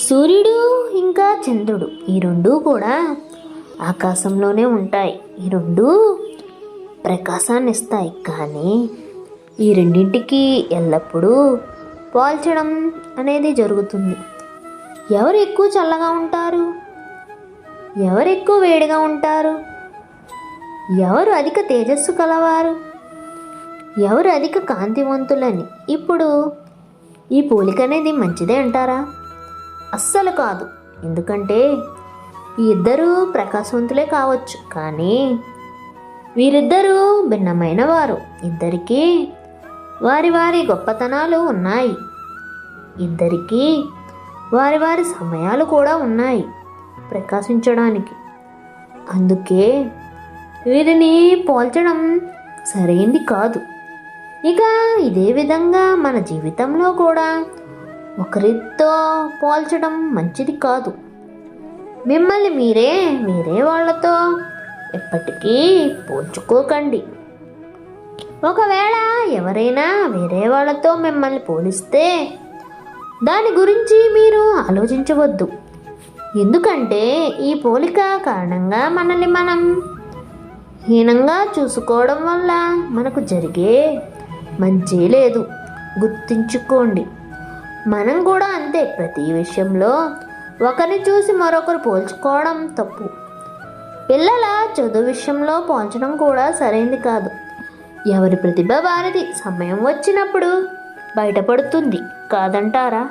సూర్యుడు ఇంకా చంద్రుడు ఈ రెండూ కూడా ఆకాశంలోనే ఉంటాయి. ఈ రెండూ ప్రకాశాన్ని ఇస్తాయి. కానీ ఈ రెండింటికి ఎల్లప్పుడూ పోల్చడం అనేది జరుగుతుంది. ఎవరు ఎక్కువ చల్లగా ఉంటారు, ఎవరు ఎక్కువ వేడిగా ఉంటారు, ఎవరు అధిక తేజస్సు కలవారు, ఎవరు అధిక కాంతివంతులని. ఇప్పుడు ఈ పోలిక అనేది మంచిదే అంటారా? అస్సలు కాదు. ఎందుకంటే ఈ ఇద్దరూ ప్రకాశవంతులే కావచ్చు, కానీ వీరిద్దరూ భిన్నమైన వారు. ఇద్దరికీ వారి వారి గొప్పతనాలు ఉన్నాయి. ఇద్దరికీ వారి వారి సమయాలు కూడా ఉన్నాయి ప్రకాశించడానికి. అందుకే వీరిని పోల్చడం సరైంది కాదు. ఇక ఇదే విధంగా మన జీవితంలో కూడా ఒకరితో పోల్చడం మంచిది కాదు. మిమ్మల్ని మీరే వేరే వాళ్ళతో ఎప్పటికీ పోల్చుకోకండి. ఒకవేళ ఎవరైనా వేరే వాళ్ళతో మిమ్మల్ని పోలిస్తే దాని గురించి మీరు ఆలోచించవద్దు. ఎందుకంటే ఈ పోలిక కారణంగా మనల్ని మనం హీనంగా చూసుకోవడం వల్ల మనకు జరిగే మంచి లేదు. గుర్తుంచుకోండి, మనం కూడా అంతే. ప్రతి విషయంలో ఒకరిని చూసి మరొకరు పోల్చుకోవడం తప్పు. పిల్లల చదువు విషయంలో పోల్చడం కూడా సరైనది కాదు. ఎవరి ప్రతిభ వారిది. సమయం వచ్చినప్పుడు బయటపడుతుంది, కాదంటారా?